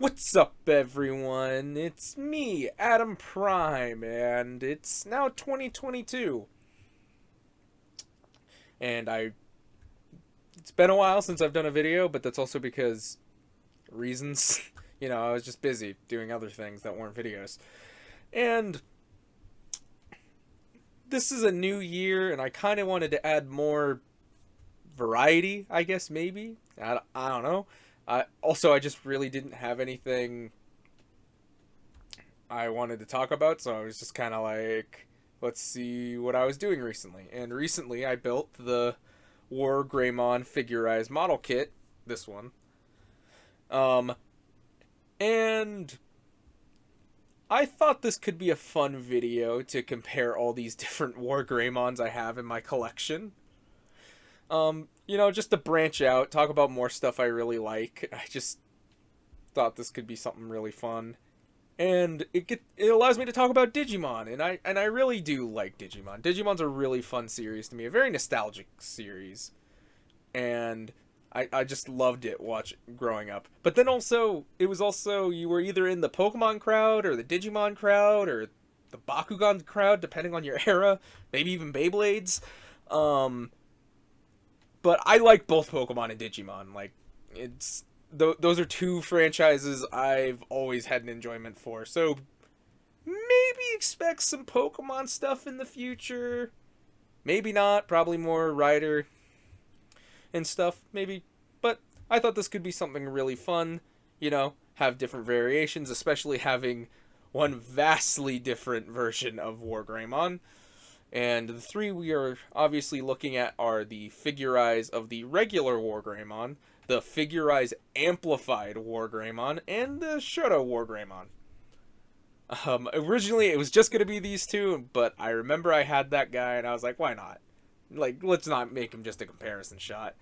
What's up, everyone? It's me, Adam Prime, and it's now 2022. And it's been a while since I've done a video, but that's also because reasons. I was just busy doing other things that weren't videos. And this is a new year, and I kind of wanted to add more variety, I guess, maybe. I don't know. I just really didn't have anything I wanted to talk about, so I was just kind of like, let's see what I was doing recently. And recently I built the WarGreymon figurized model kit, this one. Um, and I thought this could be a fun video to compare all these different WarGreymons I have in my collection. Just to branch out, talk about more stuff I really like. I just thought this could be something really fun. And it allows me to talk about Digimon, and I really do like Digimon. Digimon's a really fun series to me, a very nostalgic series, and I just loved it growing up. But then also it was also you were either in the Pokemon crowd or the Digimon crowd or the Bakugan crowd, depending on your era, maybe even Beyblades. Um, but I like both Pokemon and Digimon. Like it's those are two franchises I've always had an enjoyment for. So maybe expect some Pokemon stuff in the future. Maybe not. Probably more Rider and stuff. Maybe. But I thought this could be something really fun. Have different variations, especially having one vastly different version of WarGreymon. And the three we are obviously looking at are the Figurize of the regular WarGreymon, the Figurize Amplified WarGreymon, and the Shoto WarGreymon. Originally it was just going to be these two, but I remember I had that guy and I was like, why not? Like, let's not make him just a comparison shot.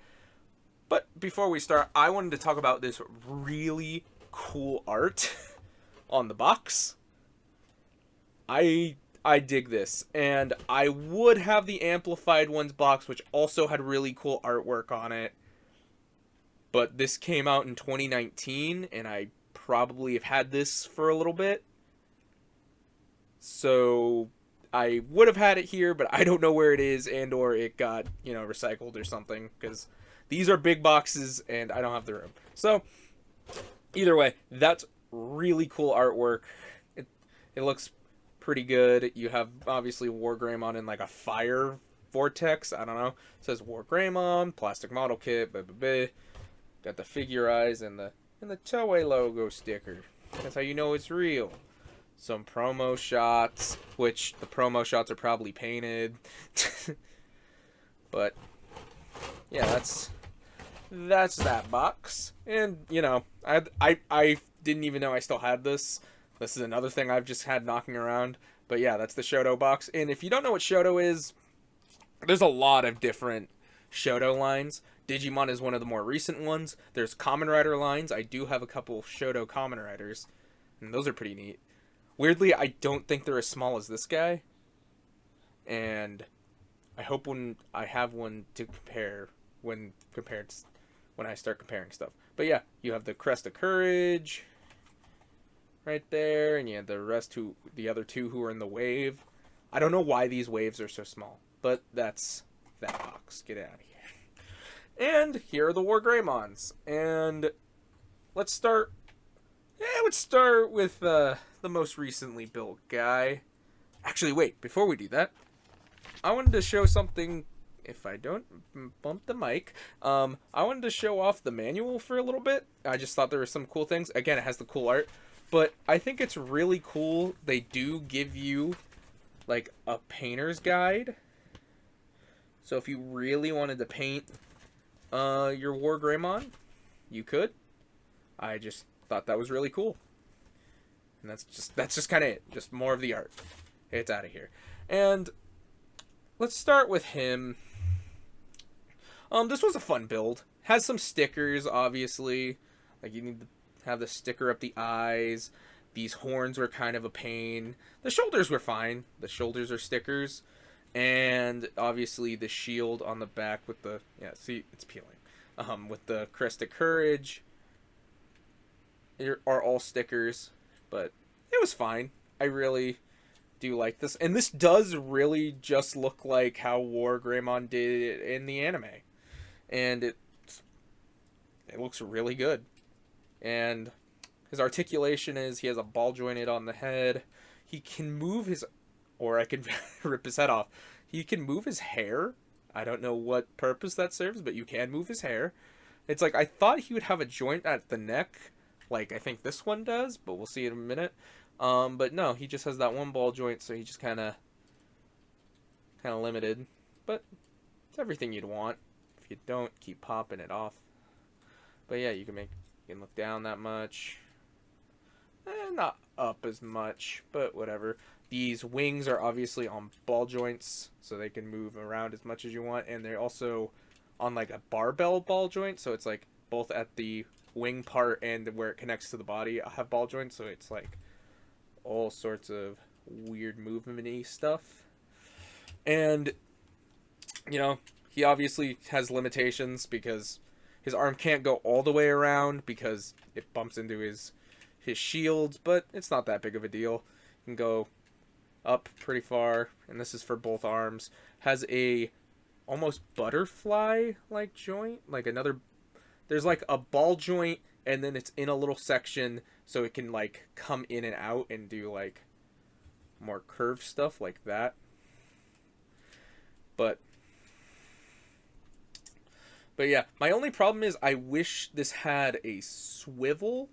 But before we start, I wanted to talk about this really cool art on the box. I dig this, and I would have the amplified ones box, which also had really cool artwork on it. But this came out in 2019, and I probably have had this for a little bit. So I would have had it here, but I don't know where it is, and or it got, recycled or something, because these are big boxes, and I don't have the room. So either way, that's really cool artwork. It looks pretty good. You have obviously WarGreymon in like a fire vortex. I don't know. It says WarGreymon, plastic model kit, blah, blah, blah. Got the Figurize and the Toei logo sticker. That's how you know it's real. Some promo shots, which the promo shots are probably painted. But yeah, that's that box. And I didn't even know I still had this. This is another thing I've just had knocking around. But yeah, that's the Shoto box. And if you don't know what Shoto is, there's a lot of different Shoto lines. Digimon is one of the more recent ones. There's Kamen Rider lines. I do have a couple Shoto Kamen Riders, and those are pretty neat. Weirdly, I don't think they're as small as this guy. And I hope when I have one to compare, when I start comparing stuff. But yeah, you have the Crest of Courage right there, and you have the other two who are in the wave. I don't know why these waves are so small, but that's that box. Get out of here. And here are the WarGreymons. And let's start with the most recently built guy. Actually, wait, before we do that, I wanted to show something. If I don't bump the mic, I wanted to show off the manual for a little bit. I just thought there were some cool things. Again, it has the cool art, but I think it's really cool. They do give you like a painter's guide. So if you really wanted to paint your WarGreymon, you could. I just thought that was really cool. And that's just kind of it. Just more of the art. It's out of here. And let's start with him. This was a fun build. Has some stickers, obviously. Like, you need to have the sticker up the eyes. These horns were kind of a pain. The shoulders were fine. The shoulders are stickers. And obviously the shield on the back with the... Yeah, see, it's peeling. With the Crest of Courage. are all stickers, but it was fine. I really do like this, and this does really just look like how WarGreymon did in the anime, and it looks really good. And his articulation is he has a ball jointed on the head. He can move his, or I can rip his head off. He can move his hair. I don't know what purpose that serves, but you can move his hair. It's like I thought he would have a joint at the neck, like I think this one does, but we'll see in a minute. But no, he just has that one ball joint, so he just kind of limited. But it's everything you'd want. If you don't, keep popping it off. But yeah, you can look down that much. Not up as much, but whatever. These wings are obviously on ball joints, so they can move around as much as you want, and they're also on like a barbell ball joint, so it's like both at the wing part and where it connects to the body I have ball joints, so it's like all sorts of weird movement-y stuff. And you know, he obviously has limitations because his arm can't go all the way around because it bumps into his shields, but it's not that big of a deal. You can go up pretty far, and this is for both arms. Has a almost butterfly like joint, like another, there's like a ball joint, and then it's in a little section so it can like come in and out and do like more curved stuff like that. But yeah, my only problem is I wish this had a swivel,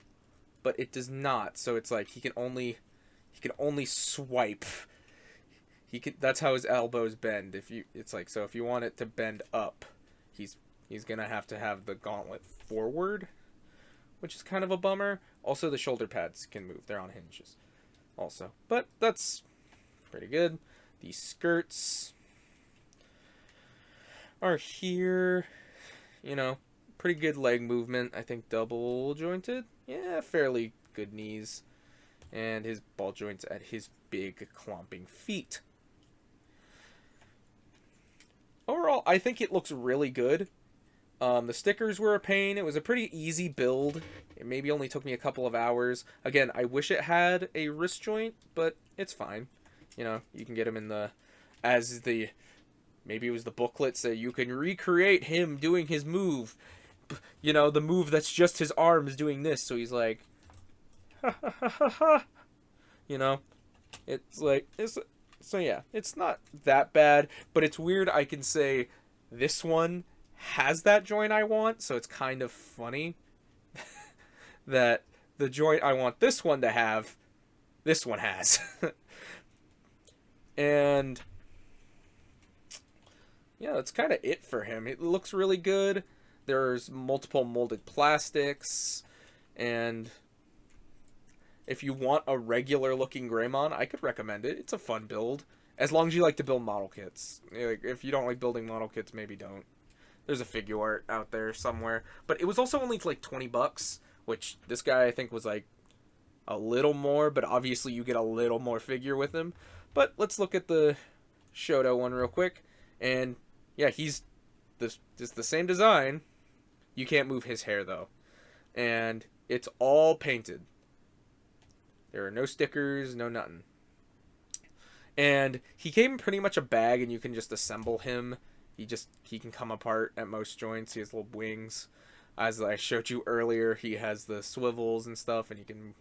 but it does not. So it's like he can only swipe. That's how his elbows bend. It's like, so if you want it to bend up, he's gonna have to have the gauntlet forward, which is kind of a bummer. Also, the shoulder pads can move; they're on hinges, also. But that's pretty good. These skirts are here. You know, pretty good leg movement. I think double jointed. Yeah, fairly good knees. And his ball joints at his big clomping feet. Overall, I think it looks really good. The stickers were a pain. It was a pretty easy build. It maybe only took me a couple of hours. Again, I wish it had a wrist joint, but it's fine. You know, you can get him in maybe it was the booklet say you can recreate him doing his move. You know, the move that's just his arms doing this. So he's like, ha ha ha ha ha. You know, it's like, so yeah, it's not that bad, but it's weird. I can say this one has that joint I want, so it's kind of funny that the joint I want this one to have, this one has. And yeah, that's kind of it for him. It looks really good. There's multiple molded plastics, and if you want a regular looking Greymon, I could recommend it. It's a fun build, as long as you like to build model kits. Like, if you don't like building model kits, maybe don't. There's a figure art out there somewhere, but it was also only like $20, which this guy I think was like a little more, but obviously you get a little more figure with him. But let's look at the Shoto one real quick, and yeah, he's just the same design. You can't move his hair though, and it's all painted. There are no stickers, no nothing. And he came in pretty much a bag, and you can just assemble him. He can come apart at most joints. He has little wings. As I showed you earlier, he has the swivels and stuff, and he can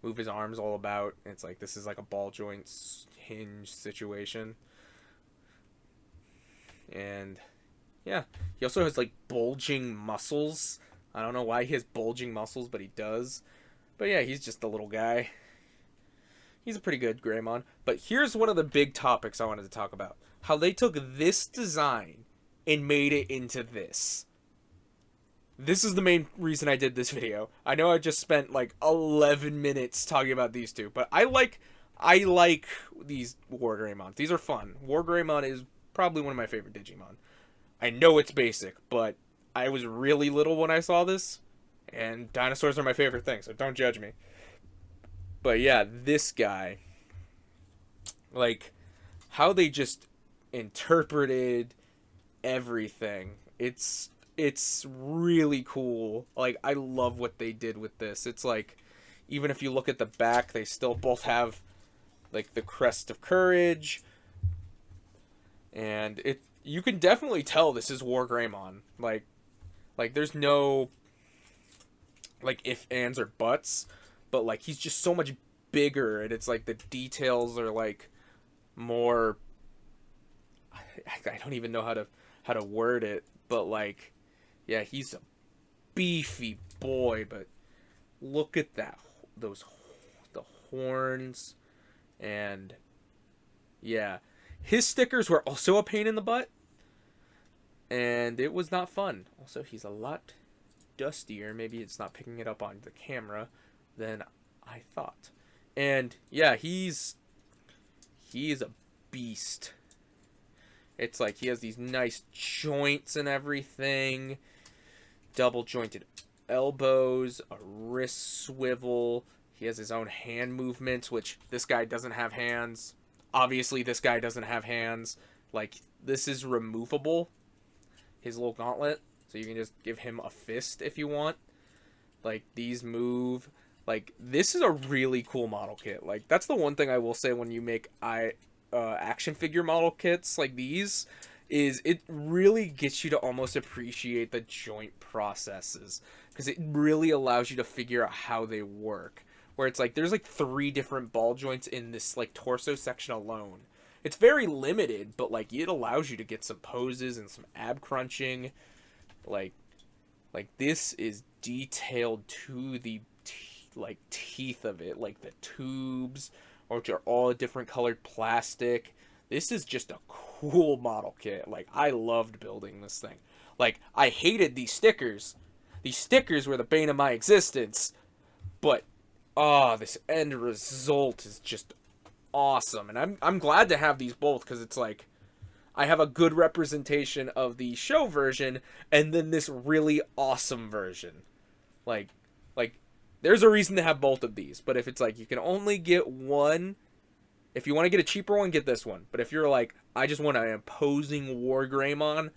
move his arms all about. It's like, this is like a ball joint hinge situation. And yeah, he also has like bulging muscles. I don't know why he has bulging muscles, but he does. But yeah, he's just a little guy. He's a pretty good Greymon. But here's one of the big topics I wanted to talk about. How they took this design and made it into this. This is the main reason I did this video. I know I just spent like 11 minutes talking about these two, but I like these WarGreymons. These are fun. WarGreymon is probably one of my favorite Digimon. I know it's basic, but I was really little when I saw this, and dinosaurs are my favorite thing, so don't judge me. But yeah, this guy, like, how they just interpreted everything, it's really cool. Like, I love what they did with this. It's like, even if you look at the back, they still both have like the crest of courage, and you can definitely tell this is WarGreymon. Like there's no like if, ands, or buts, but like he's just so much bigger, and it's like the details are like more. I don't even know how to word it, but like, yeah, he's a beefy boy. But look at the horns, and yeah, his stickers were also a pain in the butt, and it was not fun. Also, he's a lot dustier. Maybe it's not picking it up on the camera than I thought. And yeah, he's a beast. It's like he has these nice joints and everything, double jointed elbows, a wrist swivel. He has his own hand movements, which this guy doesn't have hands. Obviously, this guy doesn't have hands. Like, this is removable, his little gauntlet, so you can just give him a fist if you want. Like, these move. Like, this is a really cool model kit. Like, that's the one thing I will say when you make action figure model kits like these, is it really gets you to almost appreciate the joint processes, because it really allows you to figure out how they work. Where it's like there's like 3 different ball joints in this like torso section alone. It's very limited, but like it allows you to get some poses and some ab crunching. Like this is detailed to the teeth of it, like the tubes, which are all different colored plastic. This is just a cool model kit. Like, I loved building this thing. Like, I hated these stickers. These stickers were the bane of my existence. But, this end result is just awesome. And I'm glad to have these both, because it's like, I have a good representation of the show version, and then this really awesome version. Like, there's a reason to have both of these. But if it's like, you can only get one, if you want to get a cheaper one, get this one. But if you're like, I just want an imposing WarGreymon,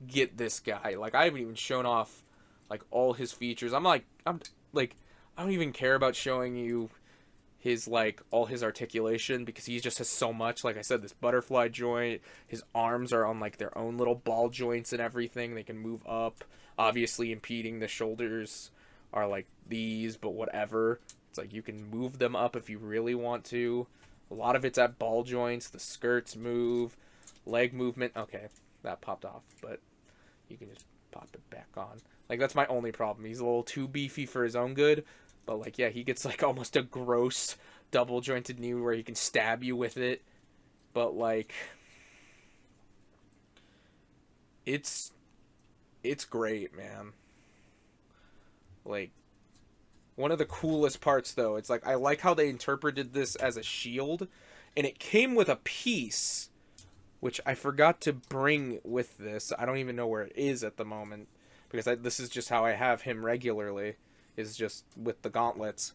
get this guy. Like, I haven't even shown off like all his features. I'm like, I don't even care about showing you his like all his articulation, because he just has so much. Like I said, this butterfly joint, his arms are on like their own little ball joints and everything. They can move up, obviously impeding the shoulders are like these, but whatever. It's like you can move them up if you really want to. A lot of it's at ball joints. The skirts move, leg movement. Okay, that popped off, but you can just pop it back on. Like, that's my only problem. He's a little too beefy for his own good, but like, yeah, he gets like almost a gross double jointed knee where he can stab you with it. But like, it's great, man. Like, one of the coolest parts, though, it's like, I like how they interpreted this as a shield, and it came with a piece, which I forgot to bring with this. I don't even know where it is at the moment, because this is just how I have him regularly, is just with the gauntlets.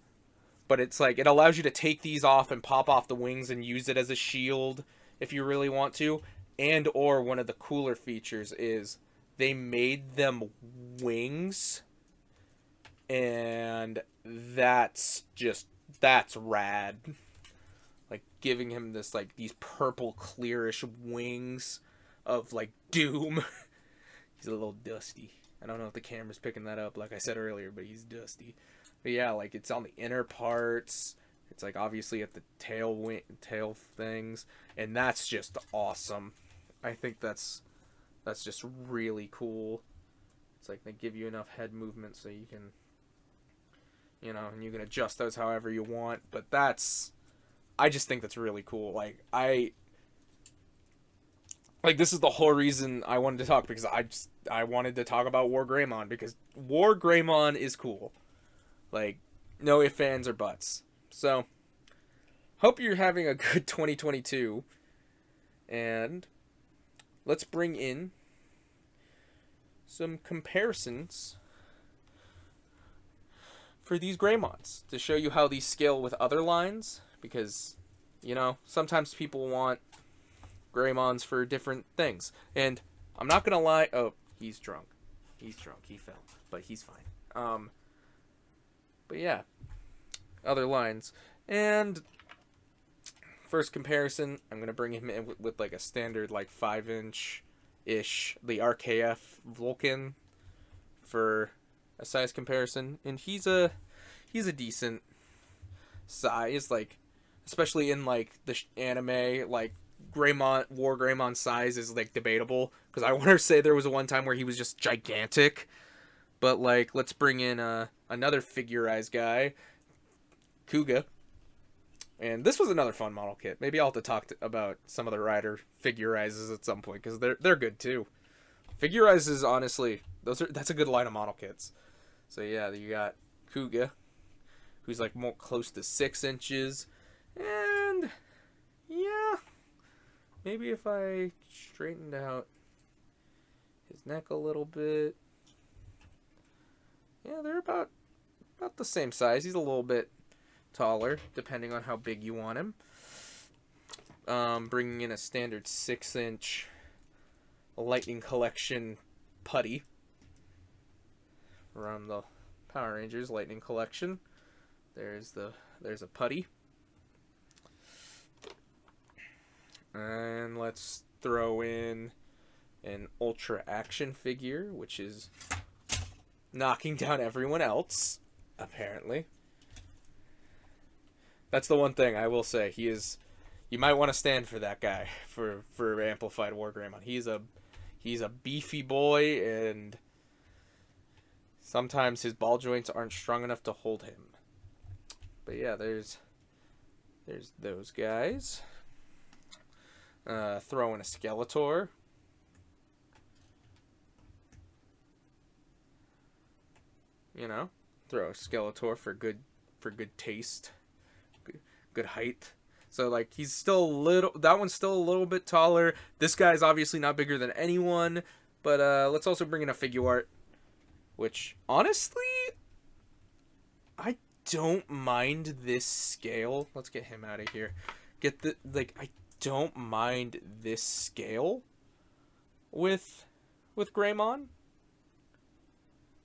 But it's like, it allows you to take these off and pop off the wings and use it as a shield if you really want to. And or one of the cooler features is they made them wings, and that's rad. Like, giving him this like these purple clearish wings of like doom. He's a little dusty. I don't know if the camera's picking that up, like I said earlier, but he's dusty. But yeah, like, it's on the inner parts. It's like obviously at the tail things, and that's just awesome. I think that's just really cool. It's like they give you enough head movement so you can, and you can adjust those however you want. But I just think that's really cool. Like, this is the whole reason I wanted to talk, because I wanted to talk about WarGreymon, because WarGreymon is cool. Like, no ifs, ands, or buts. So, hope you're having a good 2022. And let's bring in some comparisons for these Greymons to show you how these scale with other lines, because, sometimes people want Greymons for different things. And I'm not going to lie. Oh, he's drunk. He fell, but he's fine. But yeah, other lines. And first comparison, I'm gonna bring him in with like a standard like 5-inch ish, the RKF Vulcan for a size comparison, and he's a decent size, like especially in like the anime, like WarGreymon size is like debatable because I want to say there was a one time where he was just gigantic, but like let's bring in another figurized guy, Kuga. And this was another fun model kit. Maybe I'll have to talk about some of the rider figurizes at some point because they're good too. Figurizes, honestly, that's a good line of model kits. So yeah, you got Kuga, who's like more close to 6 inches, and yeah, maybe if I straightened out his neck a little bit, yeah, they're about the same size. He's a little bit taller, depending on how big you want him. Bringing in a standard 6-inch Lightning Collection putty from the Power Rangers Lightning Collection. There's a putty. And let's throw in an Ultra Action figure, which is knocking down everyone else, apparently. That's the one thing I will say. He is. You might want to stand for that guy for Amplified WarGreymon. He's a beefy boy, and sometimes his ball joints aren't strong enough to hold him. But yeah, there's those guys. Throw in a Skeletor. You know, throw a Skeletor for good taste. Good height. So like he's still a little, that one's still a little bit taller. This guy's obviously not bigger than anyone, but let's also bring in a figure art, which honestly I don't mind this scale. Let's get him out of here. I don't mind this scale with Greymon.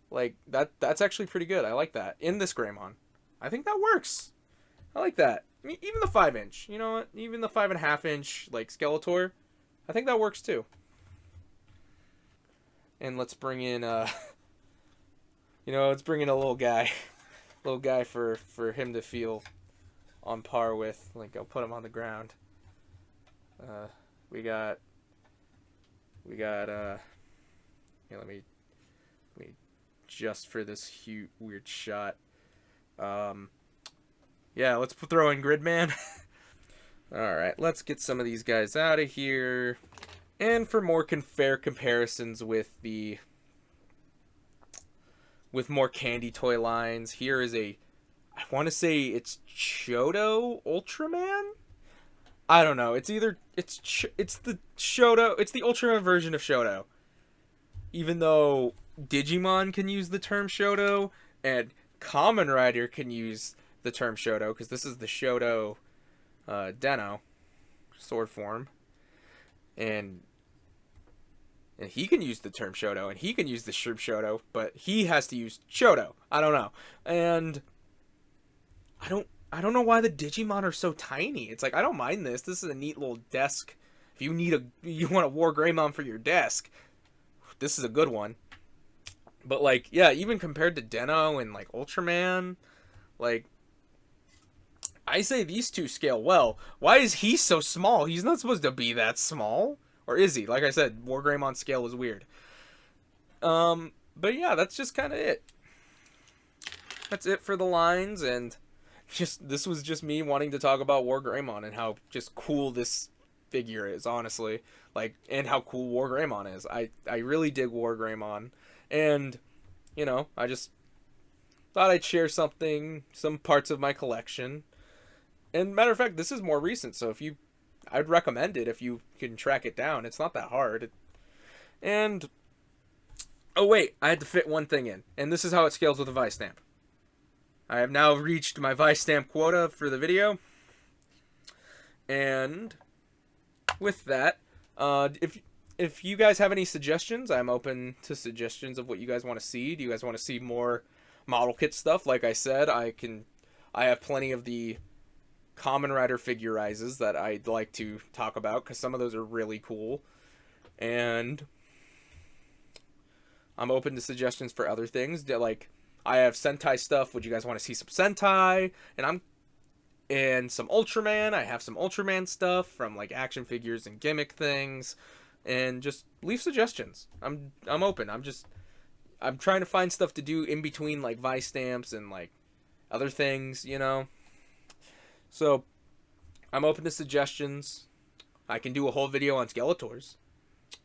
Like that's actually pretty good. I like that. In this Greymon, I think that works. I like that. I mean, even the 5-inch, you know what? Even the 5.5-inch, like, Skeletor, I think that works too. And let's bring in, let's bring in a little guy. For him to feel on par with. Like, I'll put him on the ground. We got, let me just for this cute, weird shot. Yeah, let's throw in Gridman. Alright, let's get some of these guys out of here. And for more fair comparisons with more candy toy lines, here is I want to say it's Shoto Ultraman? I don't know. It's the Shoto, it's the Ultraman version of Shoto. Even though Digimon can use the term Shoto, and Kamen Rider can use the term Shoto, because this is the Shoto Den-O sword form, and he can use the term Shoto, and he can use the Shrimp Shoto, but he has to use Shoto. I don't know, and I don't know why the Digimon are so tiny. It's like, I don't mind this. This is a neat little desk. If you want a WarGreymon for your desk, this is a good one. But like, yeah, even compared to Den-O and like Ultraman, like, I say these two scale well. Why is he so small? He's not supposed to be that small. Or is he? Like I said, WarGreymon scale is weird. But yeah, that's just kind of it. That's it for the lines, and this was just me wanting to talk about WarGreymon and how just cool this figure is, honestly. Like, and how cool WarGreymon is. I really dig WarGreymon. And, I just thought I'd share some parts of my collection. And matter of fact, this is more recent, so I'd recommend it if you can track it down. It's not that hard. And, oh wait, I had to fit one thing in. And this is how it scales with a Vice stamp. I have now reached my Vice stamp quota for the video. And with that, if you guys have any suggestions, I'm open to suggestions of what you guys want to see. Do you guys want to see more model kit stuff? Like I said, I have plenty of the Kamen Rider figurizes that I'd like to talk about, because some of those are really cool. And I'm open to suggestions for other things. Like, I have Sentai stuff. Would you guys want to see some Sentai? And some Ultraman. I have some Ultraman stuff from like action figures and gimmick things. And just leave suggestions. I'm open. I'm trying to find stuff to do in between like Vice stamps and like other things, you know. So I'm open to suggestions. I can do a whole video on Skeletors.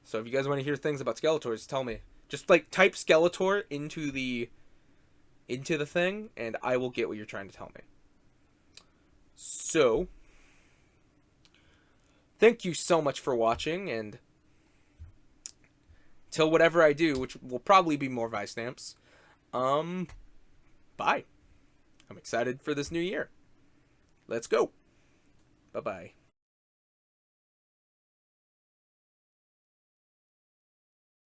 So if you guys want to hear things about Skeletors, tell me. Just like type Skeletor into the thing, and I will get what you're trying to tell me. So thank you so much for watching, and till whatever I do, which will probably be more Vice stamps, bye. I'm excited for this new year. Let's go. Bye-bye.